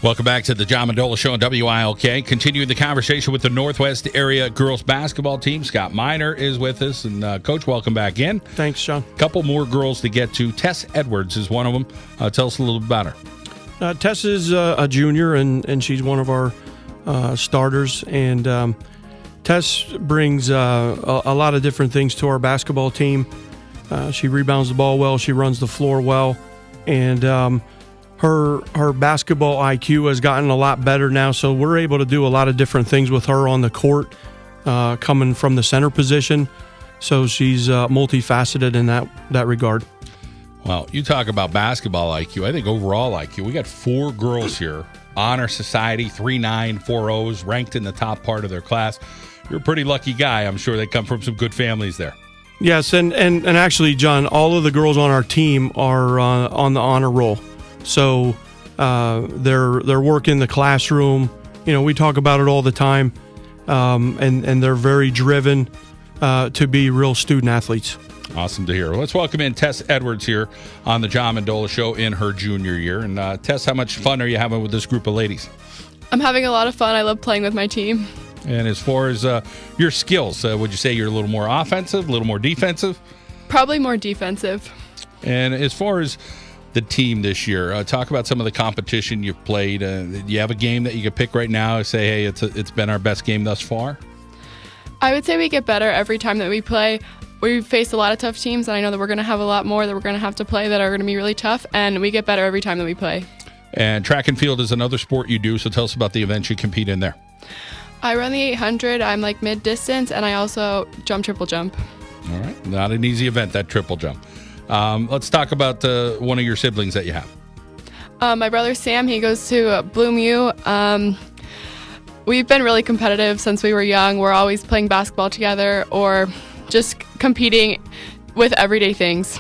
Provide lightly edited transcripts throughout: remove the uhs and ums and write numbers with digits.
Welcome back to the John Mendola Show on WILK. Continuing the conversation with the Northwest area girls basketball team. Scott Miner is with us. And, Coach, welcome back in. Thanks, Sean. A couple more girls to get to. Tess Edwards is one of them. Tell us a little bit about her. Tess is a junior, and she's one of our starters. And Tess brings a lot of different things to our basketball team. She rebounds the ball well. She runs the floor well. And her basketball IQ has gotten a lot better now, so we're able to do a lot of different things with her on the court, coming from the center position. So she's multifaceted in that regard. Well, you talk about basketball IQ. I think overall IQ, we got 4 girls here, Honor Society, 3.9, 4.0s, ranked in the top part of their class. You're a pretty lucky guy. I'm sure they come from some good families there. Yes, and actually, John, all of the girls on our team are on the honor roll. So they're working the classroom. You know, we talk about it all the time, and they're very driven to be real student athletes. Awesome to hear. Let's welcome in Tess Edwards here on the John Mendola Show in her junior year. And Tess, how much fun are you having with this group of ladies? I'm having a lot of fun. I love playing with my team. And as far as your skills, would you say you're a little more offensive, a little more defensive? Probably more defensive. And as far as the team this year, talk about some of the competition you've played. Do you have a game that you could pick right now and say, hey, it's been our best game thus far? I would say we get better every time that we play. We face a lot of tough teams, and I know that we're going to have a lot more that we're going to have to play that are going to be really tough, and we get better every time that we play. And track and field is another sport you do, so tell us about the events you compete in there. I run the 800. I'm like mid-distance, and I also triple jump. All right. Not an easy event, that triple jump. Let's talk about one of your siblings that you have. My brother Sam, he goes to Bloom U. We've been really competitive since we were young. We're always playing basketball together or just competing with everyday things.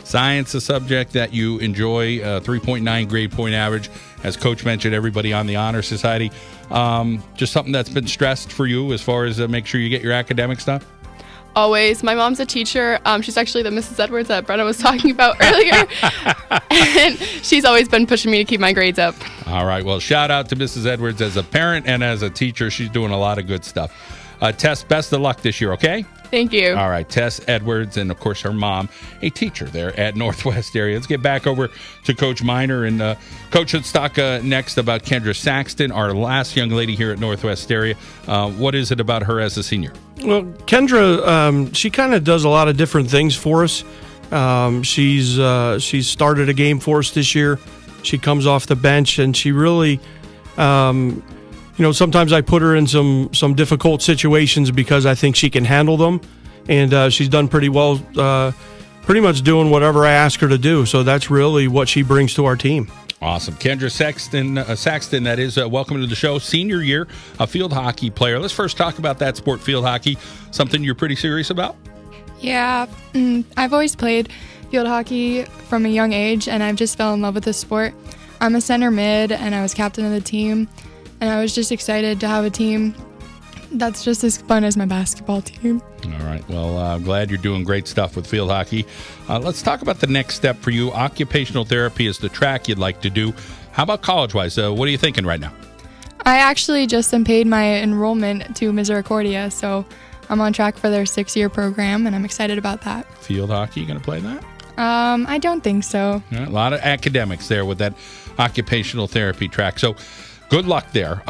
Science, a subject that you enjoy, 3.9 grade point average. As Coach mentioned, everybody on the Honor Society. Just something that's been stressed for you as far as make sure you get your academics done? Always. My mom's a teacher. She's actually the Mrs. Edwards that Brenna was talking about earlier. And she's always been pushing me to keep my grades up. All right. Well, shout out to Mrs. Edwards as a parent and as a teacher. She's doing a lot of good stuff. Tess, best of luck this year, okay? Thank you. All right. Tess Edwards and, of course, her mom, a teacher there at Northwest area. Let's get back over to Coach Miner. And, Coach, let's talk next about Kendra Saxton, our last young lady here at Northwest area. What is it about her as a senior? Well, Kendra, she kind of does a lot of different things for us. She's started a game for us this year. She comes off the bench, and she really... sometimes I put her in some difficult situations because I think she can handle them, and she's done pretty well, pretty much doing whatever I ask her to do. So that's really what she brings to our team. Awesome. Kendra Saxton, that is, welcome to the show. Senior year, a field hockey player. Let's first talk about that sport, field hockey, something you're pretty serious about? Yeah, I've always played field hockey from a young age, and I've just fell in love with the sport. I'm a center mid, and I was captain of the team. And I was just excited to have a team that's just as fun as my basketball team. All right. Well, I'm glad you're doing great stuff with field hockey. Let's talk about the next step for you. Occupational therapy is the track you'd like to do. How about college-wise? What are you thinking right now? I actually just paid my enrollment to Misericordia, so I'm on track for their 6-year program, and I'm excited about that. Field hockey, you going to play that? I don't think so. A lot of academics there with that occupational therapy track. So good luck there.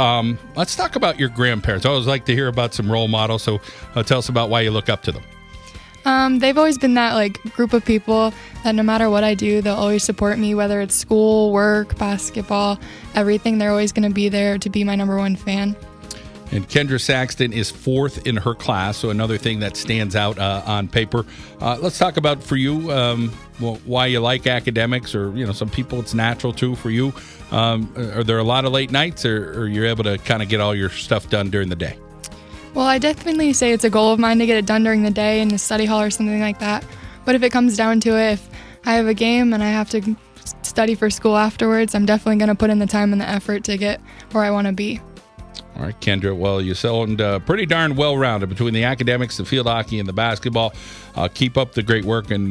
Let's talk about your grandparents. I always like to hear about some role models, so tell us about why you look up to them. They've always been that group of people that no matter what I do, they'll always support me, whether it's school, work, basketball, everything. They're always going to be there to be my number one fan. And Kendra Saxton is 4th in her class, so another thing that stands out on paper. Let's talk about, for you, why you like academics, or some people it's natural too for you. Are there a lot of late nights, or you're able to kind of get all your stuff done during the day? Well, I definitely say it's a goal of mine to get it done during the day in the study hall or something like that. But if it comes down to it, if I have a game and I have to study for school afterwards, I'm definitely going to put in the time and the effort to get where I want to be. All right, Kendra. Well, you sound pretty darn well-rounded between the academics, the field hockey, and the basketball. Keep up the great work, and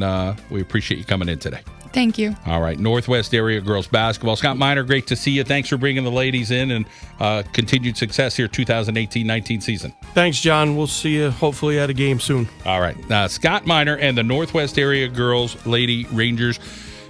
we appreciate you coming in today. Thank you. All right, Northwest Area Girls Basketball. Scott Miner, great to see you. Thanks for bringing the ladies in, and continued success here 2018-19 season. Thanks, John. We'll see you hopefully at a game soon. All right, Scott Miner and the Northwest Area Girls Lady Rangers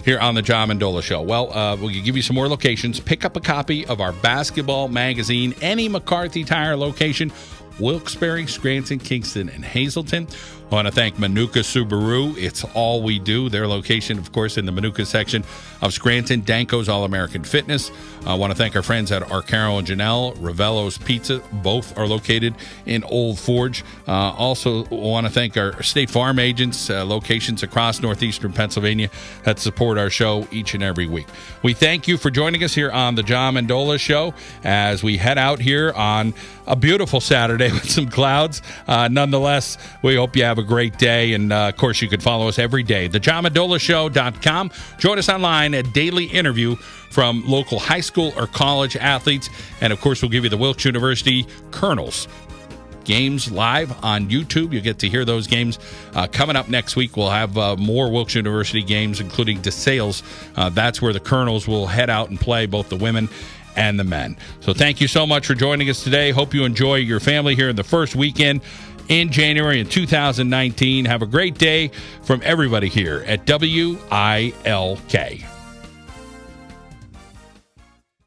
here on the John Mendola Show. Well, we'll give you some more locations. Pick up a copy of our basketball magazine, any McCarthy Tire location, Wilkes-Barre, Scranton, Kingston, and Hazleton. I want to thank Manuka Subaru. It's all we do. Their location, of course, in the Manuka section of Scranton. Danko's All-American Fitness. I want to thank our friends at Arcaro and Janelle. Ravello's Pizza. Both are located in Old Forge. Also want to thank our State Farm agents, locations across northeastern Pennsylvania that support our show each and every week. We thank you for joining us here on the John Mendola Show as we head out here on a beautiful Saturday with some clouds. Nonetheless, we hope you have a great day. And, of course, you can follow us every day. TheJohnMendolaShow.com. Join us online at daily interview from local high school or college athletes. And, of course, we'll give you the Wilkes University Colonels games live on YouTube. You'll get to hear those games. Coming up next week, we'll have more Wilkes University games, including DeSales. That's where the Colonels will head out and play, both the women and the men. So thank you so much for joining us today. Hope you enjoy your family here in the first weekend in January in 2019. Have a great day from everybody here at WILK.